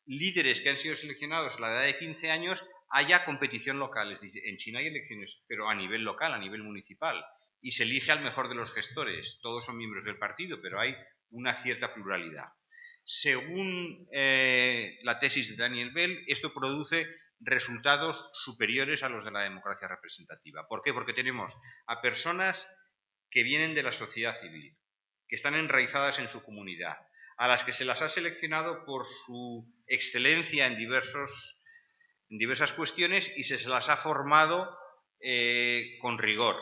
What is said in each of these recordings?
líderes que han sido seleccionados a la edad de 15 años haya competición local. Es decir, en China hay elecciones, pero a nivel local, a nivel municipal, y se elige al mejor de los gestores. Todos son miembros del partido, pero hay una cierta pluralidad. Según la tesis de Daniel Bell, esto produce resultados superiores a los de la democracia representativa. ¿Por qué? Porque tenemos a personas que vienen de la sociedad civil, que están enraizadas en su comunidad, a las que se las ha seleccionado por su excelencia en diversas cuestiones y se las ha formado con rigor.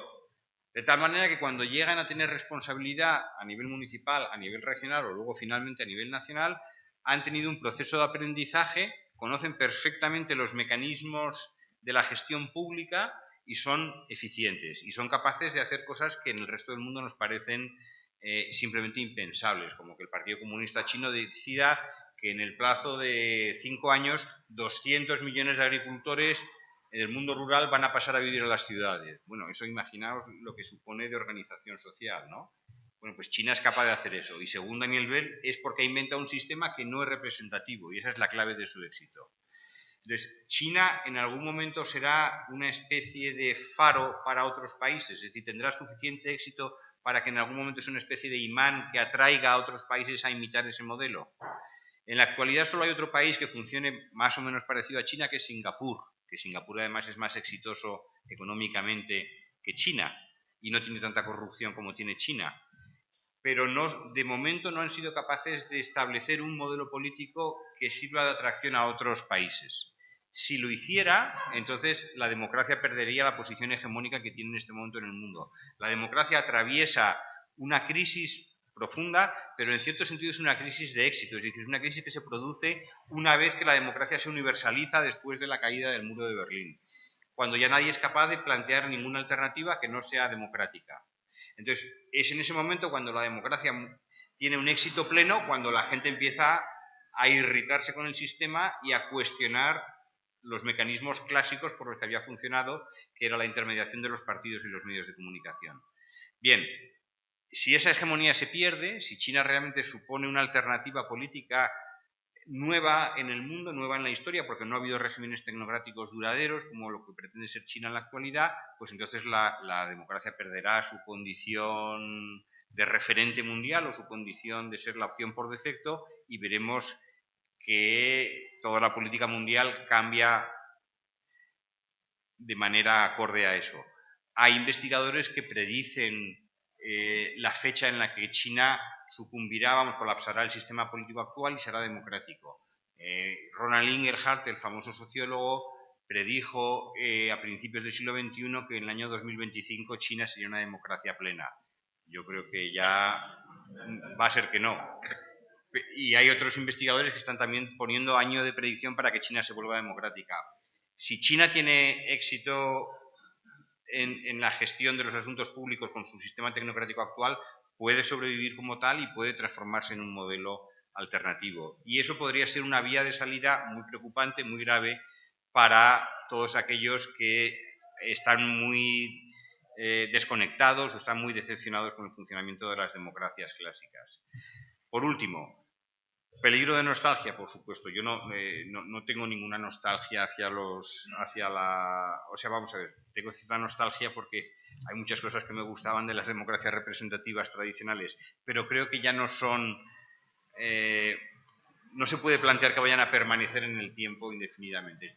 De tal manera que cuando llegan a tener responsabilidad a nivel municipal, a nivel regional o luego finalmente a nivel nacional, han tenido un proceso de aprendizaje, conocen perfectamente los mecanismos de la gestión pública y son eficientes y son capaces de hacer cosas que en el resto del mundo nos parecen simplemente impensables, como que el Partido Comunista Chino decida que en el plazo de 5 años 200 millones de agricultores en el mundo rural van a pasar a vivir a las ciudades. Bueno, eso imaginaos lo que supone de organización social, ¿no? Bueno, pues China es capaz de hacer eso. Y según Daniel Bell, es porque ha inventado un sistema que no es representativo y esa es la clave de su éxito. Entonces, China en algún momento será una especie de faro para otros países, es decir, tendrá suficiente éxito para que en algún momento sea una especie de imán que atraiga a otros países a imitar ese modelo. En la actualidad solo hay otro país que funcione más o menos parecido a China, que es Singapur, que Singapur además es más exitoso económicamente que China y no tiene tanta corrupción como tiene China. Pero de momento no han sido capaces de establecer un modelo político que sirva de atracción a otros países. Si lo hiciera, entonces la democracia perdería la posición hegemónica que tiene en este momento en el mundo. La democracia atraviesa una crisis profunda, pero en cierto sentido es una crisis de éxito, es decir, es una crisis que se produce una vez que la democracia se universaliza después de la caída del muro de Berlín, cuando ya nadie es capaz de plantear ninguna alternativa que no sea democrática. Entonces, es en ese momento cuando la democracia tiene un éxito pleno, cuando la gente empieza a irritarse con el sistema y a cuestionar los mecanismos clásicos por los que había funcionado, que era la intermediación de los partidos y los medios de comunicación. Bien, si esa hegemonía se pierde, si China realmente supone una alternativa política nueva en el mundo, nueva en la historia, porque no ha habido regímenes tecnocráticos duraderos como lo que pretende ser China en la actualidad, pues entonces la democracia perderá su condición de referente mundial o su condición de ser la opción por defecto y veremos que toda la política mundial cambia de manera acorde a eso. Hay investigadores que predicen la fecha en la que China sucumbirá, colapsará el sistema político actual y será democrático. Ronald Inglehart, el famoso sociólogo, predijo a principios del siglo XXI que en el año 2025 China sería una democracia plena. Yo creo que ya va a ser que no. Y hay otros investigadores que están también poniendo año de predicción para que China se vuelva democrática. Si China tiene éxito en la gestión de los asuntos públicos con su sistema tecnocrático actual, puede sobrevivir como tal y puede transformarse en un modelo alternativo. Y eso podría ser una vía de salida muy preocupante, muy grave para todos aquellos que están muy desconectados o están muy decepcionados con el funcionamiento de las democracias clásicas. Por último, peligro de nostalgia, por supuesto. Yo no tengo ninguna nostalgia o sea, vamos a ver, tengo cierta nostalgia porque hay muchas cosas que me gustaban de las democracias representativas tradicionales, pero creo que ya no son, no se puede plantear que vayan a permanecer en el tiempo indefinidamente.